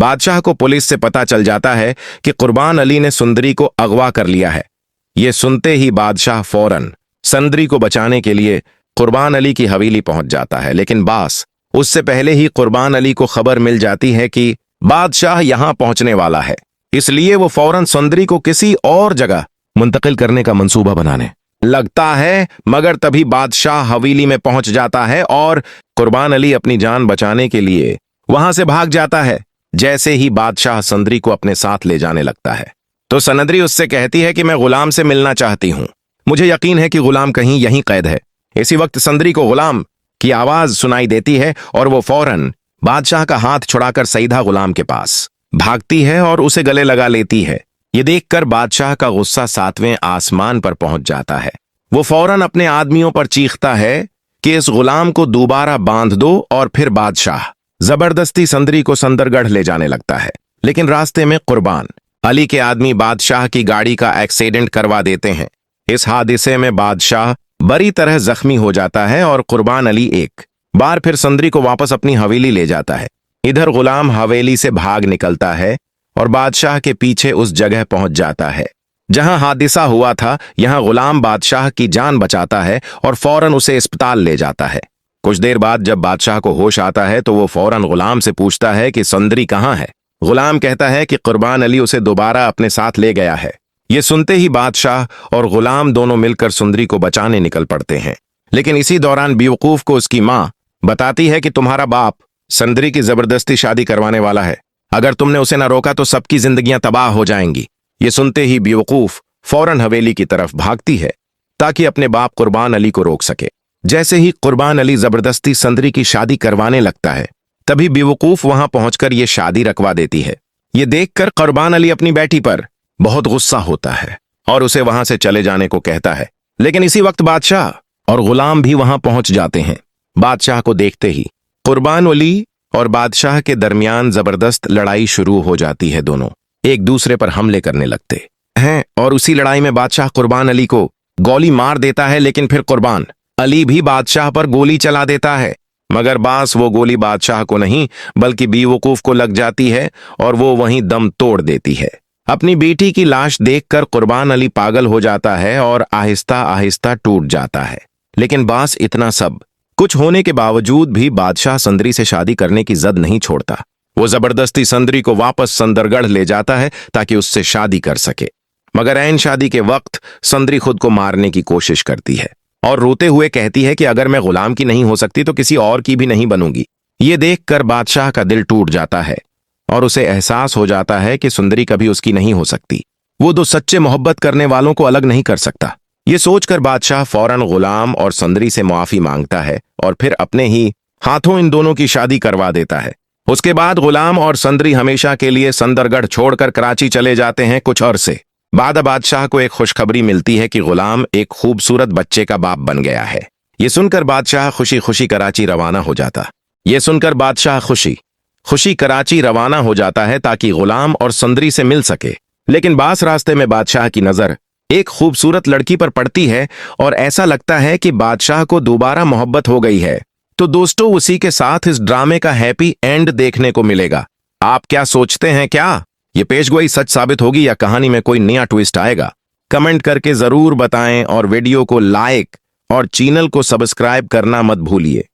बादशाह को पुलिस से पता चल जाता है कि कुर्बान अली ने सुंदरी को अगवा कर लिया है। ये सुनते ही बादशाह फौरन सुंदरी को बचाने के लिए कुर्बान अली की हवेली पहुंच जाता है, लेकिन बास उससे पहले ही कुर्बान अली को खबर मिल जाती है कि बादशाह यहां पहुंचने वाला है। इसलिए वो फौरन सुंदरी को किसी और जगह मुंतकिल करने का मंसूबा बनाने लगता है, मगर तभी बादशाह हवेली में पहुंच जाता है और कुर्बान अली अपनी जान बचाने के लिए वहां से भाग जाता है। जैसे ही बादशाह सुंदरी को अपने साथ ले जाने लगता है तो सुंदरी उससे कहती है कि मैं गुलाम से मिलना चाहती हूं, मुझे यकीन है कि गुलाम कहीं यहीं कैद है। इसी वक्त सुंदरी को गुलाम की आवाज सुनाई देती है और वो फौरन बादशाह का हाथ छुड़ाकर सीधा गुलाम के पास भागती है और उसे गले लगा लेती है। ये देखकर बादशाह का गुस्सा 7वें आसमान पर पहुंच जाता है। वो फौरन अपने आदमियों पर चीखता है कि इस गुलाम को दोबारा बांध दो, और फिर बादशाह जबरदस्ती सुंदरी को संदरगढ़ ले जाने लगता है। लेकिन रास्ते में कुर्बान अली के आदमी बादशाह की गाड़ी का एक्सीडेंट करवा देते हैं। इस हादसे में बादशाह बुरी तरह जख्मी हो जाता है और कुर्बान अली एक बार फिर सुंदरी को वापस अपनी हवेली ले जाता है। इधर गुलाम हवेली से भाग निकलता है और बादशाह के पीछे उस जगह पहुंच जाता है जहां हादसा हुआ था। यहां गुलाम बादशाह की जान बचाता है और फौरन उसे अस्पताल ले जाता है। कुछ देर बाद जब बादशाह को होश आता है तो वो फौरन गुलाम से पूछता है कि सुंदरी कहां है। गुलाम कहता है कि कुर्बान अली उसे दोबारा अपने साथ ले गया है। ये सुनते ही बादशाह और गुलाम दोनों मिलकर सुंदरी को बचाने निकल पड़ते हैं। लेकिन इसी दौरान बेवकूफ को उसकी मां बताती है कि तुम्हारा बाप सुंदरी की जबरदस्ती शादी करवाने वाला है, अगर तुमने उसे ना रोका तो सबकी जिंदगियां तबाह हो जाएंगी। ये सुनते ही बेवकूफ फौरन हवेली की तरफ भागती है ताकि अपने बाप कुर्बान अली को रोक सके। जैसे ही कुर्बान अली जबरदस्ती सुंदरी की शादी करवाने लगता है तभी बेवकूफ वहां पहुंचकर यह शादी रखवा देती है। ये देखकर कुर्बान अली अपनी बेटी पर बहुत गुस्सा होता है और उसे वहां से चले जाने को कहता है। लेकिन इसी वक्त बादशाह और गुलाम भी वहां पहुंच जाते हैं। बादशाह को देखते ही कुर्बान अली और बादशाह के दरमियान जबरदस्त लड़ाई शुरू हो जाती है। दोनों एक दूसरे पर हमले करने लगते हैं और उसी लड़ाई में बादशाह कुर्बान अली को गोली मार देता है। लेकिन फिर कुर्बान अली भी बादशाह पर गोली चला देता है, मगर बास वो गोली बादशाह को नहीं बल्कि बेवकूफ को लग जाती है और वो वहीं दम तोड़ देती है। अपनी बेटी की लाश देखकर कुर्बान अली पागल हो जाता है और आहिस्ता आहिस्ता टूट जाता है। लेकिन बास इतना सब कुछ होने के बावजूद भी बादशाह सुंदरी से शादी करने की जद नहीं छोड़ता। वो जबरदस्ती सुंदरी को वापस सुंदरगढ़ ले जाता है ताकि उससे शादी कर सके। मगर ऐन शादी के वक्त सुंदरी खुद को मारने की कोशिश करती है और रोते हुए कहती है कि अगर मैं गुलाम की नहीं हो सकती तो किसी और की भी नहीं बनूंगी। ये देखकर बादशाह का दिल टूट जाता है और उसे एहसास हो जाता है कि सुंदरी कभी उसकी नहीं हो सकती। वो दो सच्चे मोहब्बत करने वालों को अलग नहीं कर सकता। ये सोचकर बादशाह फौरन गुलाम और सुंदरी से माफी मांगता है और फिर अपने ही हाथों इन दोनों की शादी करवा देता है। उसके बाद गुलाम और सुंदरी हमेशा के लिए सुंदरगढ़ छोड़कर कराची चले जाते हैं। कुछ अरसे बाद बादशाह को एक खुशखबरी मिलती है कि गुलाम एक खूबसूरत बच्चे का बाप बन गया है। ये सुनकर बादशाह खुशी खुशी कराची रवाना हो जाता। ये सुनकर बादशाह खुशी खुशी कराची रवाना हो जाता है ताकि गुलाम और सुंदरी से मिल सके। लेकिन बास रास्ते में बादशाह की नजर एक खूबसूरत लड़की पर पड़ती है और ऐसा लगता है कि बादशाह को दोबारा मोहब्बत हो गई है। तो दोस्तों, उसी के साथ इस ड्रामे का हैप्पी एंड देखने को मिलेगा। आप क्या सोचते हैं? क्या ये पेशगोई सच साबित होगी या कहानी में कोई नया ट्विस्ट आएगा? कमेंट करके जरूर बताएं और वीडियो को लाइक और चैनल को सब्सक्राइब करना मत भूलिए।